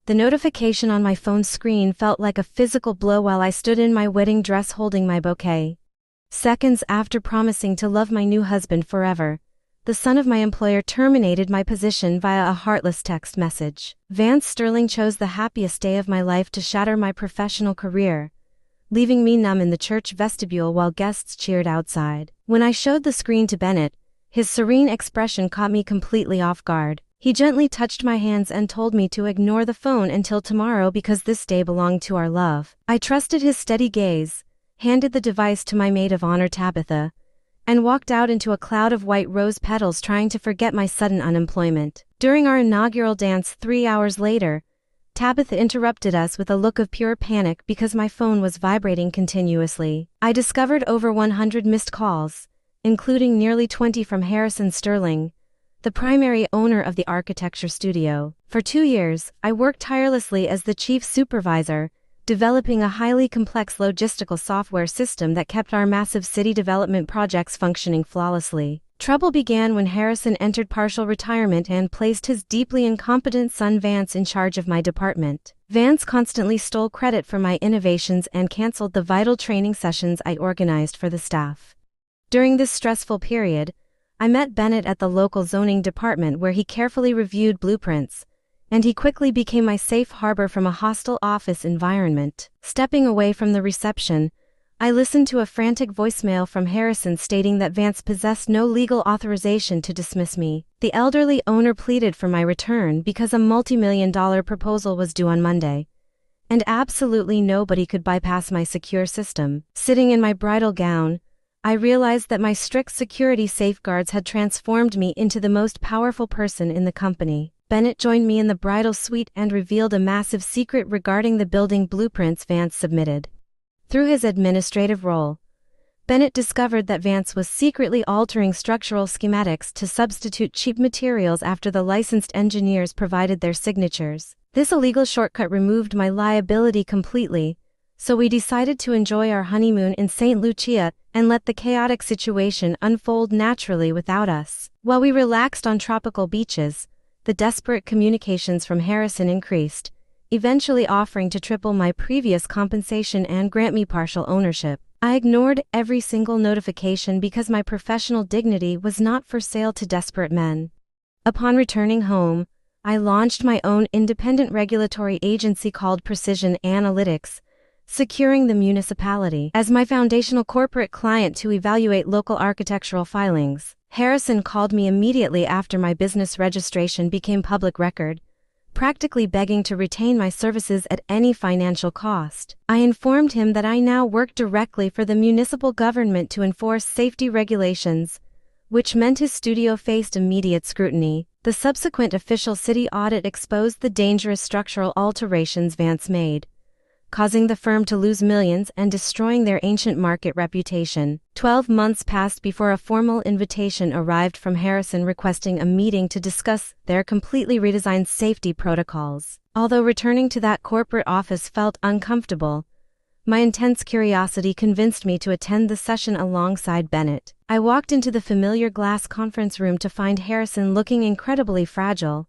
The notification on my phone screen felt like a physical blow while I stood in my wedding dress holding my bouquet. Seconds after promising to love my new husband forever, the son of my employer terminated my position via a heartless text message. Vance Sterling chose the happiest day of my life to shatter my professional career, leaving me numb in the church vestibule while guests cheered outside. When I showed the screen to Bennett, his serene expression caught me completely off guard. He gently touched my hands and told me to ignore the phone until tomorrow because this day belonged to our love. I trusted his steady gaze, handed the device to my maid of honor Tabitha, and walked out into a cloud of white rose petals trying to forget my sudden unemployment. During our inaugural dance 3 hours later, Tabitha interrupted us with a look of pure panic because my phone was vibrating continuously. I discovered over 100 missed calls, including nearly 20 from Harrison Sterling, the primary owner of the architecture studio. For 2 years, I worked tirelessly as the chief supervisor, developing a highly complex logistical software system that kept our massive city development projects functioning flawlessly. Trouble began when Harrison entered partial retirement and placed his deeply incompetent son Vance in charge of my department. Vance constantly stole credit for my innovations and canceled the vital training sessions I organized for the staff. During this stressful period, I met Bennett at the local zoning department where he carefully reviewed blueprints, and he quickly became my safe harbor from a hostile office environment. Stepping away from the reception, I listened to a frantic voicemail from Harrison stating that Vance possessed no legal authorization to dismiss me. The elderly owner pleaded for my return because a multi-million-dollar proposal was due on Monday, and absolutely nobody could bypass my secure system. Sitting in my bridal gown, I realized that my strict security safeguards had transformed me into the most powerful person in the company. Bennett joined me in the bridal suite and revealed a massive secret regarding the building blueprints Vance submitted. Through his administrative role, Bennett discovered that Vance was secretly altering structural schematics to substitute cheap materials after the licensed engineers provided their signatures. This illegal shortcut removed my liability completely, so we decided to enjoy our honeymoon in Saint Lucia and let the chaotic situation unfold naturally without us. While we relaxed on tropical beaches, the desperate communications from Harrison increased, eventually offering to triple my previous compensation and grant me partial ownership. I ignored every single notification because my professional dignity was not for sale to desperate men. Upon returning home, I launched my own independent regulatory agency called Precision Analytics, securing the municipality as my foundational corporate client to evaluate local architectural filings. Harrison called me immediately after my business registration became public record, practically begging to retain my services at any financial cost. I informed him that I now worked directly for the municipal government to enforce safety regulations, which meant his studio faced immediate scrutiny. The subsequent official city audit exposed the dangerous structural alterations Vance made, causing the firm to lose millions and destroying their ancient market reputation. 12 months passed before a formal invitation arrived from Harrison requesting a meeting to discuss their completely redesigned safety protocols. Although returning to that corporate office felt uncomfortable, my intense curiosity convinced me to attend the session alongside Bennett. I walked into the familiar glass conference room to find Harrison looking incredibly fragile,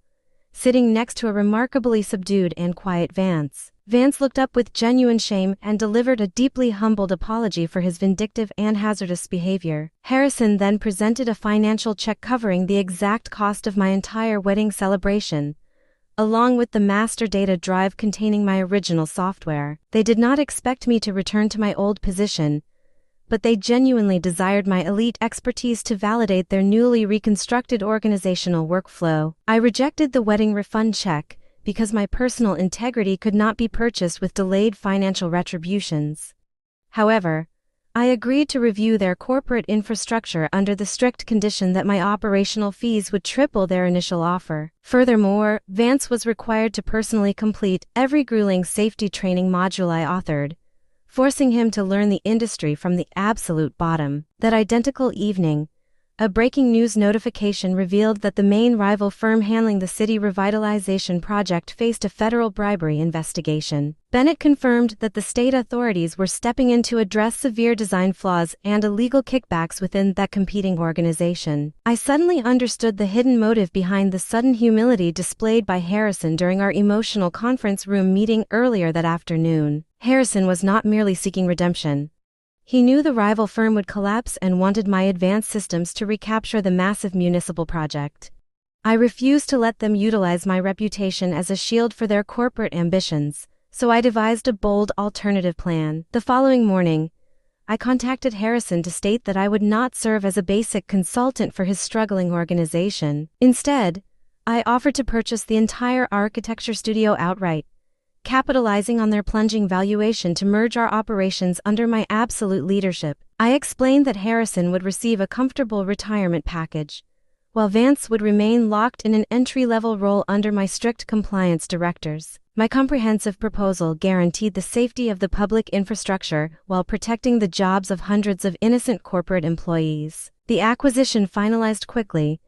sitting next to a remarkably subdued and quiet Vance. Vance looked up with genuine shame and delivered a deeply humbled apology for his vindictive and hazardous behavior. Harrison then presented a financial check covering the exact cost of my entire wedding celebration, along with the master data drive containing my original software. They did not expect me to return to my old position, but they genuinely desired my elite expertise to validate their newly reconstructed organizational workflow. I rejected the wedding refund check, because my personal integrity could not be purchased with delayed financial retributions. However, I agreed to review their corporate infrastructure under the strict condition that my operational fees would triple their initial offer. Furthermore, Vance was required to personally complete every grueling safety training module I authored, forcing him to learn the industry from the absolute bottom. That identical evening, A breaking news notification revealed that the main rival firm handling the city revitalization project faced a federal bribery investigation. Bennett confirmed that the state authorities were stepping in to address severe design flaws and illegal kickbacks within that competing organization. I suddenly understood the hidden motive behind the sudden humility displayed by Harrison during our emotional conference room meeting earlier that afternoon. Harrison was not merely seeking redemption. He knew the rival firm would collapse and wanted my advanced systems to recapture the massive municipal project. I refused to let them utilize my reputation as a shield for their corporate ambitions, so I devised a bold alternative plan. The following morning, I contacted Harrison to state that I would not serve as a basic consultant for his struggling organization. Instead, I offered to purchase the entire architecture studio outright, capitalizing on their plunging valuation to merge our operations under my absolute leadership. I explained that Harrison would receive a comfortable retirement package, while Vance would remain locked in an entry-level role under my strict compliance directors. My comprehensive proposal guaranteed the safety of the public infrastructure while protecting the jobs of hundreds of innocent corporate employees. The acquisition finalized quickly,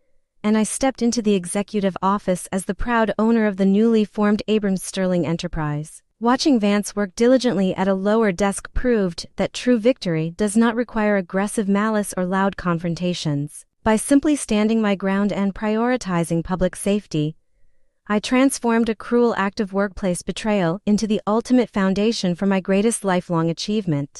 and I stepped into the executive office as the proud owner of the newly formed Vance Sterling enterprise. Watching Vance work diligently at a lower desk proved that true victory does not require aggressive malice or loud confrontations. By simply standing my ground and prioritizing public safety, I transformed a cruel act of workplace betrayal into the ultimate foundation for my greatest lifelong achievement.